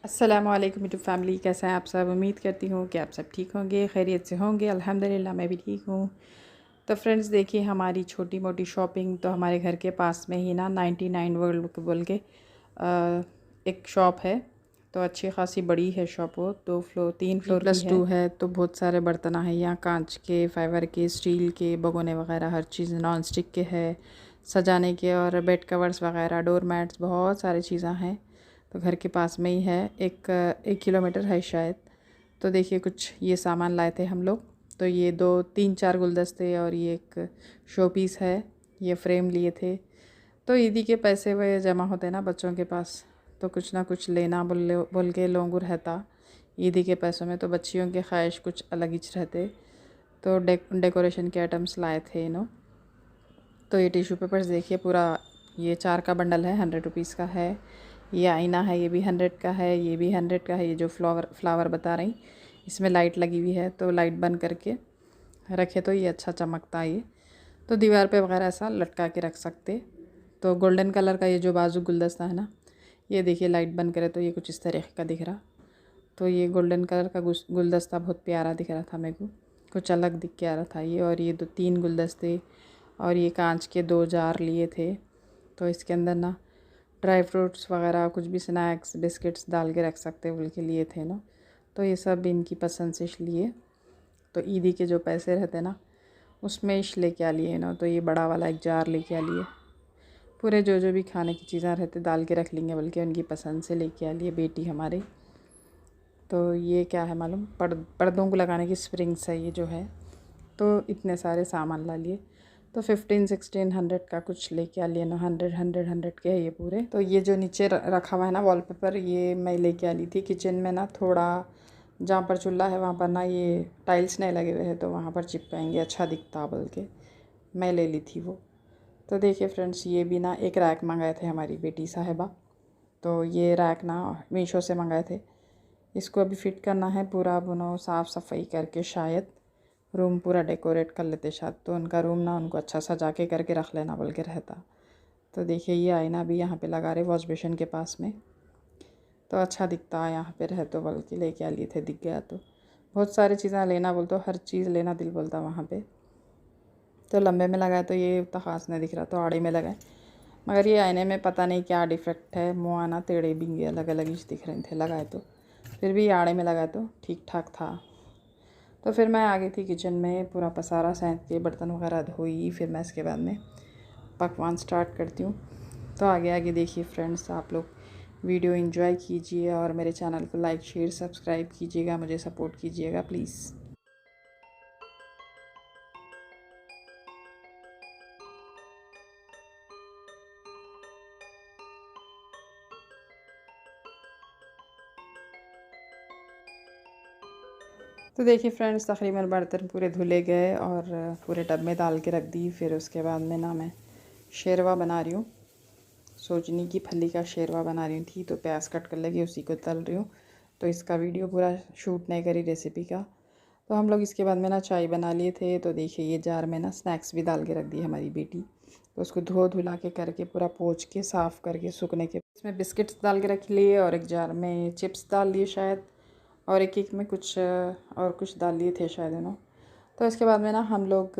अस्सलामुअलैकुम YouTube family, कैसे हैं आप सब। उम्मीद करती हूँ कि आप सब ठीक होंगे, खैरियत से होंगे। अल्हम्दुलिल्लाह मैं भी ठीक हूँ। तो फ्रेंड्स देखिए, हमारी छोटी मोटी शॉपिंग तो हमारे घर के पास में ही ना 99 वर्ल्ड बोल के एक शॉप है। तो अच्छी खासी बड़ी है शॉप, वो 2 फ्लोर 3 फ्लोर की है। 2 है। तो बहुत सारे बर्तन हैं यहाँ, कांच के, फाइबर के, स्टील के, भगोने वगैरह, हर चीज़ नॉन स्टिक के है, सजाने के, और बेड कवर्स वगैरह, डोर मैट्स, बहुत सारी चीज़ें हैं। तो घर के पास में ही है, 1 किलोमीटर है शायद। तो देखिए कुछ ये सामान लाए थे हम लोग। तो ये 2 3 4 गुलदस्ते और ये एक शो पीस है, ये फ्रेम लिए थे। तो ईदी के पैसे वे जमा होते ना बच्चों के पास, तो कुछ ना कुछ लेना बोल के लोगों रहता ईदी के पैसों में। तो बच्चियों के ख्वाहिश कुछ अलग ही रहते। तो डेकोरेशन के आइटम्स लाए थे इन्हों। तो ये टिश्यू पेपर्स देखिए, पूरा ये 4 का बंडल है, 100 रुपीज़ का है। ये आईना है, ये भी 100 का है, ये भी 100 का है। ये जो फ्लावर बता रही, इसमें लाइट लगी हुई है, तो लाइट बंद करके रखे तो ये अच्छा चमकता है। ये तो दीवार पे वगैरह ऐसा लटका के रख सकते। तो गोल्डन कलर का ये जो बाजू गुलदस्ता है ना, ये देखिए लाइट बंद करे तो ये कुछ इस तरह का दिख रहा। तो ये गोल्डन कलर का गुलदस्ता बहुत प्यारा दिख रहा था मेरे को, कुछ अलग दिख के आ रहा था ये। और ये 2 3 गुलदस्ते, और ये कांच के 2 जार लिए थे। तो इसके अंदर ना ड्राई फ्रूट्स वगैरह, कुछ भी स्नैक्स बिस्किट्स डाल के रख सकते बोल के लिए थे ना। तो ये सब इनकी पसंद से लिए। तो ईदी के जो पैसे रहते ना, उसमें इश लेके आ लिए ना। तो ये बड़ा वाला एक जार लेके आ लिए। पूरे जो जो भी खाने की चीज़ें रहते डाल के रख लेंगे बल्कि उनकी पसंद से लेके आ लिए बेटी हमारे। तो ये क्या है मालूम, पर्दों को लगाने की स्प्रिंग्स है ये जो है। तो इतने सारे सामान ला लिए। तो 15 1600 का कुछ लेके आ लिए ना। 100 100 100 के है ये पूरे। तो ये जो नीचे रखा हुआ है ना वॉलपेपर, ये मैं लेके आ ली थी किचन में ना। थोड़ा जहाँ पर चूल्हा है वहाँ पर ना ये टाइल्स नहीं लगे हुए हैं, तो वहाँ पर चिपकाएंगे, अच्छा दिखता बोल के मैं ले ली थी वो। तो देखिए फ्रेंड्स, ये भी ना एक रैक मंगाए थे हमारी बेटी साहिबा। तो ये रैक ना मीशो से मंगाए थे। इसको अभी फ़िट करना है पूरा, बुनो साफ़ सफाई करके शायद रूम पूरा डेकोरेट कर लेते शायद। तो उनका रूम ना उनको अच्छा सजा के करके रख लेना बोल के रहता। तो देखिए ये आईना भी यहाँ पे लगा रहे वॉश बेसिन के पास में, तो अच्छा दिखता है यहाँ पे रहे तो बोल के लेके आ लिए थे। दिख गया तो बहुत सारी चीज़ें लेना बोल, तो हर चीज़ लेना दिल बोलता वहाँ पे। तो लंबे में लगाए तो ये उतना ख़ास नहीं दिख रहा, तो आड़े में लगाए। मगर ये आईने में पता नहीं क्या डिफेक्ट है, मुँह आना टेढ़े बिंगे अलग अलग ही दिख रहे थे लगाए तो। फिर भी आड़े में लगाए तो ठीक ठाक था। तो फिर मैं आ गई थी किचन में, पूरा पसारा सैंत के बर्तन वगैरह धोई। फिर मैं इसके बाद में पकवान स्टार्ट करती हूँ। तो आगे आगे देखिए फ्रेंड्स, आप लोग वीडियो एंजॉय कीजिए और मेरे चैनल को लाइक शेयर सब्सक्राइब कीजिएगा, मुझे सपोर्ट कीजिएगा प्लीज़। तो देखिए फ्रेंड्स, तकरीबन बर्तन पूरे धुले गए और पूरे टब में डाल के रख दी। फिर उसके बाद में ना मैं शेरवा बना रही हूँ, सोजनी की फली का शेरवा बना रही थी। तो प्याज कट कर लगी, उसी को तल रही हूँ। तो इसका वीडियो पूरा शूट नहीं करी रेसिपी का। तो हम लोग इसके बाद में ना चाय बना लिए थे। तो देखिए ये जार में ना स्नैक्स भी डाल के रख दी हमारी बेटी। तो उसको धो धुला के करके पूरा पोंछ के साफ़ करके सूखने के, इसमें बिस्किट्स डाल के रख लिए, और एक जार में चिप्स डाल लिए शायद, और एक एक में कुछ और कुछ डाल लिए थे शायद ना। तो इसके बाद में ना हम लोग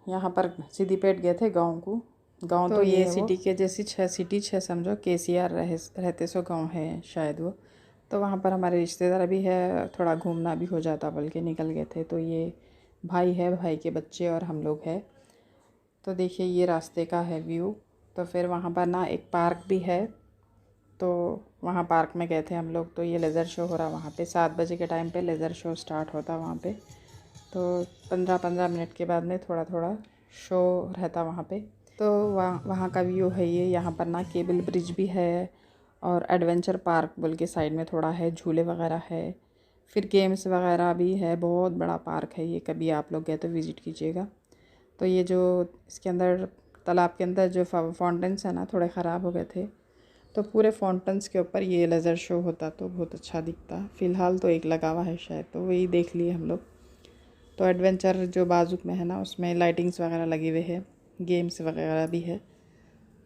यहाँ पर सीधी पेट गए थे गाँव को। गांव तो ये सिटी के जैसी 6 सिटी 6 समझो, KCR रहते सो गांव है शायद वो। तो वहाँ पर हमारे रिश्तेदार भी है, थोड़ा घूमना भी हो जाता बल्कि निकल गए थे। तो ये भाई है, भाई के बच्चे और हम लोग हैं। तो देखिए ये रास्ते का है व्यू। तो फिर वहाँ पर ना एक पार्क भी है, तो वहाँ पार्क में गए थे हम लोग। तो ये लेज़र शो हो रहा वहाँ पे, 7 बजे के टाइम पे लेज़र शो स्टार्ट होता वहाँ पे। तो 15 15 मिनट के बाद में थोड़ा थोड़ा शो रहता वहाँ पे। तो वहाँ का व्यू है ये। यहाँ पर ना केबल ब्रिज भी है, और एडवेंचर पार्क बोल के साइड में थोड़ा है, झूले वगैरह है, फिर गेम्स वगैरह भी है। बहुत बड़ा पार्क है ये, कभी आप लोग गए तो विज़िट कीजिएगा। तो ये जो इसके अंदर तालाब के अंदर जो फाउंटेन्स है ना, थोड़े ख़राब हो गए थे। तो पूरे फाउंटेन्स के ऊपर ये लेज़र शो होता तो बहुत अच्छा दिखता। फ़िलहाल तो एक लगा हुआ है शायद, तो वही देख लिए हम लोग। तो एडवेंचर जो बाजू में है ना, उसमें लाइटिंग्स वगैरह लगी हुई है, गेम्स वगैरह भी है।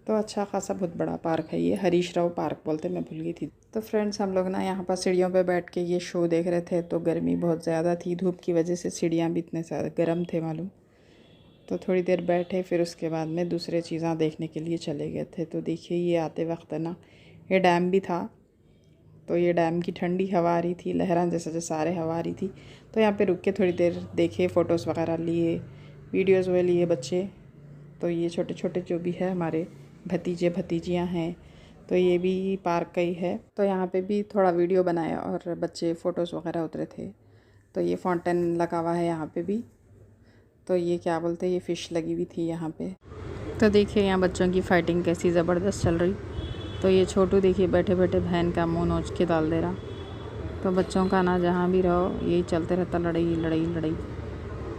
तो अच्छा खासा बहुत बड़ा पार्क है ये, हरीश राव पार्क बोलते, मैं भूल गई थी। तो फ्रेंड्स हम लोग ना यहाँ पर सीढ़ियों पे बैठ के ये शो देख रहे थे। तो गर्मी बहुत ज़्यादा थी, धूप की वजह से सीढ़ियाँ भी इतने ज़्यादा गर्म थे मालूम। तो थोड़ी देर बैठे, फिर उसके बाद में दूसरे चीज़ें देखने के लिए चले गए थे। तो देखिए ये आते वक्त ना ये डैम भी था। तो ये डैम की ठंडी हवा आ रही थी, लहरां जैसे जैसे सारे हवा आ रही थी। तो यहाँ पे रुक के थोड़ी देर देखे, फ़ोटोज़ वगैरह लिए, वीडियोज़ वो लिए बच्चे। तो ये छोटे छोटे जो भी है हमारे भतीजे भतीजियाँ हैं, तो ये भी पार्क का ही है। तो यहाँ पे भी थोड़ा वीडियो बनाया और बच्चे फ़ोटोज़ वगैरह उतरे थे। तो ये फाउंटेन लगा हुआ है यहाँ पे भी। तो ये क्या बोलते हैं, ये फ़िश लगी हुई थी यहाँ पे। तो देखिए यहाँ बच्चों की फ़ाइटिंग कैसी ज़बरदस्त चल रही। तो ये छोटू देखिए बैठे बैठे बहन का मुँह नोच के डाल दे रहा। तो बच्चों का ना जहाँ भी रहो यही चलते रहता, लड़ाई लड़ाई लड़ाई।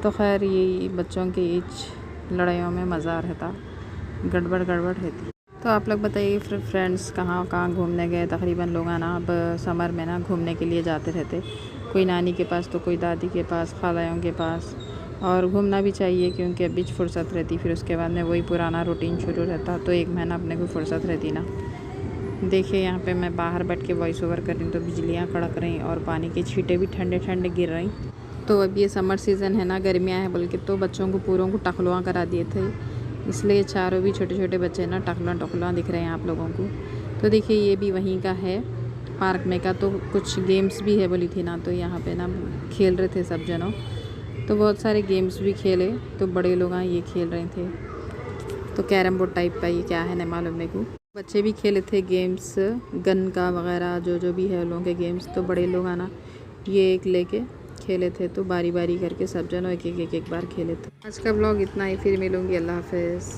तो खैर यही बच्चों के इच लड़ाइयों में मज़ा रहता, गड़बड़ गड़बड़ रहती। तो आप लोग बताइए फ्रेंड्स कहाँ कहाँ घूमने गए। तकरीबन लोग ना अब समर में ना घूमने के लिए जाते रहते, कोई नानी के पास तो कोई दादी के पास, खालाओं के पास। और घूमना भी चाहिए क्योंकि अभी फुर्सत रहती, फिर उसके बाद में वही पुराना रूटीन शुरू रहता। तो एक महीना अपने को फुर्सत रहती ना। देखिए यहाँ पे मैं बाहर बैठ के वॉइस ओवर कर रही हूँ, तो बिजलियाँ कड़क रही और पानी की छींटें भी ठंडे ठंडे गिर रही। तो अब ये समर सीज़न है ना, गर्मियाँ हैं बल्कि, तो बच्चों को पूरों को टकलुआ करा दिए थे, इसलिए चारों भी छोटे छोटे बच्चे ना टकला दिख रहे हैं आप लोगों को। तो देखिए ये भी वहीं का है पार्क में का। तो कुछ गेम्स भी है बोली थी ना, तो यहाँ पे ना खेल रहे थे सब जनों। तो बहुत सारे गेम्स भी खेले। तो बड़े लोग ये खेल रहे थे। तो कैरम बोर्ड टाइप का ये क्या है नहीं मालूम मेरे को। बच्चे भी खेले थे गेम्स, गन का वगैरह जो भी है लोगों के गेम्स। तो बड़े लोग आना ये एक लेके खेले थे। तो बारी बारी करके सब जनों एक एक बार खेले थे। आज का ब्लॉग इतना ही, फिर मिलूँगी। अल्लाह हाफ़िज़।